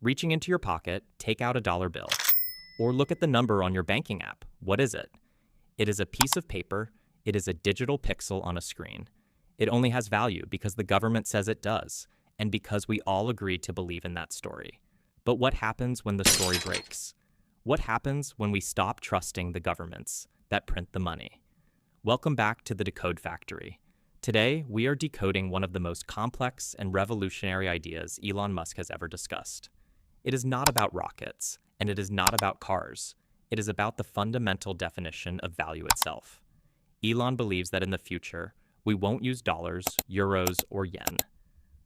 Reaching into your pocket, take out a dollar bill. Or look at the number on your banking app. What is it? It is a piece of paper. It is a digital pixel on a screen. It only has value because the government says it does, and because we all agree to believe in that story. But what happens when the story breaks? What happens when we stop trusting the governments that print the money? Welcome back to the Decode Factory. Today, we are decoding one of the most complex and revolutionary ideas Elon Musk has ever discussed. It is not about rockets, and it is not about cars. It is about the fundamental definition of value itself. Elon believes that in the future, we won't use dollars, euros, or yen.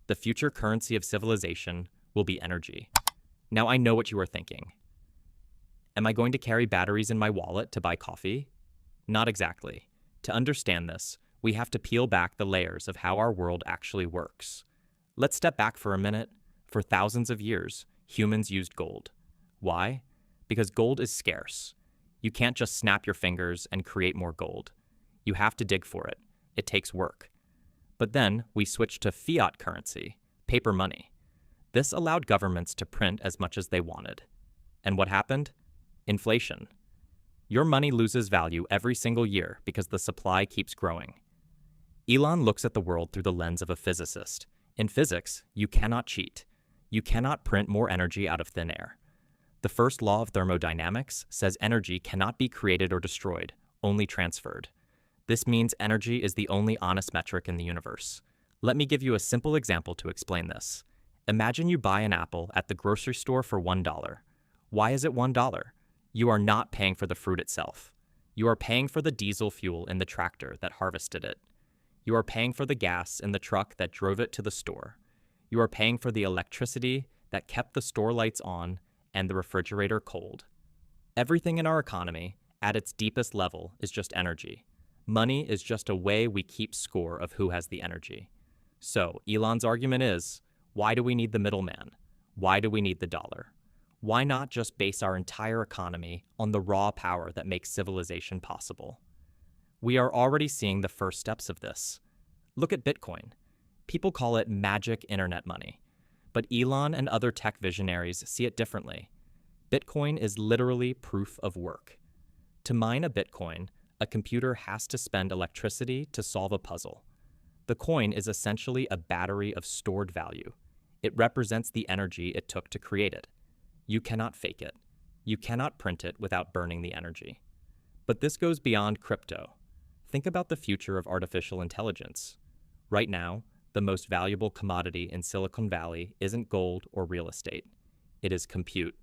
The future currency of civilization will be energy. Now I know what you are thinking. Am I going to carry batteries in my wallet to buy coffee? Not exactly. To understand this, we have to peel back the layers of how our world actually works. Let's step back for a minute. For thousands of years, humans used gold. Why? Because gold is scarce. You can't just snap your fingers and create more gold. You have to dig for it. It takes work. But then we switched to fiat currency, paper money. This allowed governments to print as much as they wanted. And what happened? Inflation. Your money loses value every single year because the supply keeps growing. Elon looks at the world through the lens of a physicist. In physics, you cannot cheat. You cannot print more energy out of thin air. The First Law of Thermodynamics says energy cannot be created or destroyed, only transferred. This means energy is the only honest metric in the universe. Let me give you a simple example to explain this. Imagine you buy an apple at the grocery store for $1. Why is it $1? You are not paying for the fruit itself. You are paying for the diesel fuel in the tractor that harvested it. You are paying for the gas in the truck that drove it to the store. You are paying for the electricity that kept the store lights on and the refrigerator cold. Everything in our economy, at its deepest level, is just energy. Money is just a way we keep score of who has the energy. So, Elon's argument is, why do we need the middleman? Why do we need the dollar? Why not just base our entire economy on the raw power that makes civilization possible? We are already seeing the first steps of this. Look at Bitcoin. People call it magic internet money, but Elon and other tech visionaries see it differently. Bitcoin is literally proof of work. To mine a Bitcoin, a computer has to spend electricity to solve a puzzle. The coin is essentially a battery of stored value. It represents the energy it took to create it. You cannot fake it. You cannot print it without burning the energy. But this goes beyond crypto. Think about the future of artificial intelligence. Right now, the most valuable commodity in Silicon Valley isn't gold or real estate. It is compute.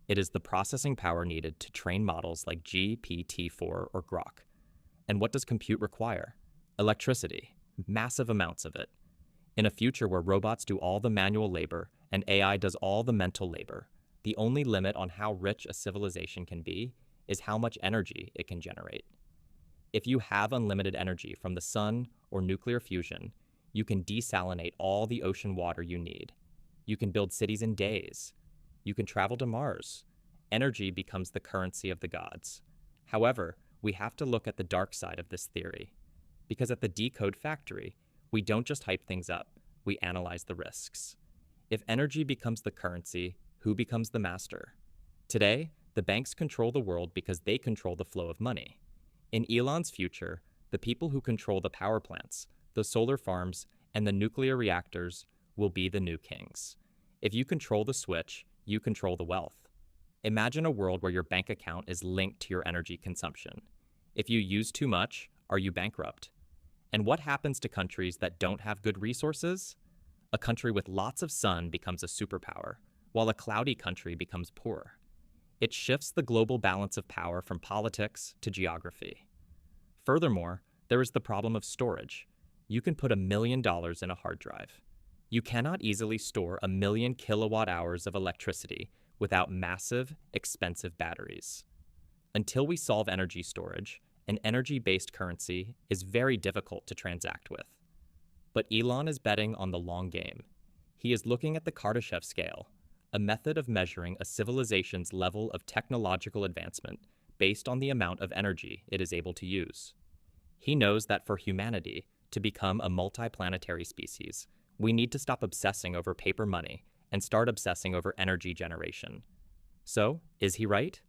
It is the processing power needed to train models like GPT-4 or Grok. And what does compute require? Electricity, massive amounts of it. In a future where robots do all the manual labor and AI does all the mental labor, the only limit on how rich a civilization can be is how much energy it can generate. If you have unlimited energy from the sun or nuclear fusion, you can desalinate all the ocean water you need. You can build cities in days. You can travel to Mars. Energy becomes the currency of the gods. However, we have to look at the dark side of this theory. Because at the Decode Factory, we don't just hype things up, we analyze the risks. If energy becomes the currency, who becomes the master? Today, the banks control the world because they control the flow of money. In Elon's future, the people who control the power plants, the solar farms, and the nuclear reactors will be the new kings. If you control the switch, you control the wealth. Imagine a world where your bank account is linked to your energy consumption. If you use too much, are you bankrupt? And what happens to countries that don't have good resources? A country with lots of sun becomes a superpower, while a cloudy country becomes poor. It shifts the global balance of power from politics to geography. Furthermore, there is the problem of storage. You can put $1 million in a hard drive. You cannot easily store 1 million kilowatt hours of electricity without massive, expensive batteries. Until we solve energy storage, an energy-based currency is very difficult to transact with. But Elon is betting on the long game. He is looking at the Kardashev scale, a method of measuring a civilization's level of technological advancement based on the amount of energy it is able to use. He knows that for humanity to become a multiplanetary species, we need to stop obsessing over paper money and start obsessing over energy generation. So, is he right?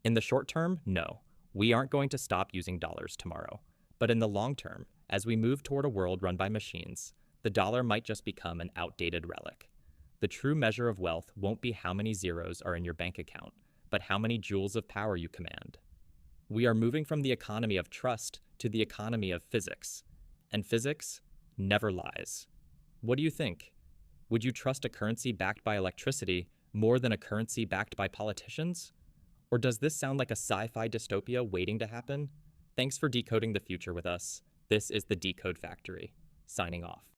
In the short term, no. We aren't going to stop using dollars tomorrow. But in the long term, as we move toward a world run by machines, the dollar might just become an outdated relic. The true measure of wealth won't be how many zeros are in your bank account, but how many joules of power you command. We are moving from the economy of trust to the economy of physics. And physics never lies. What do you think? Would you trust a currency backed by electricity more than a currency backed by politicians? Or does this sound like a sci-fi dystopia waiting to happen? Thanks for decoding the future with us. This is the Decode Factory, signing off.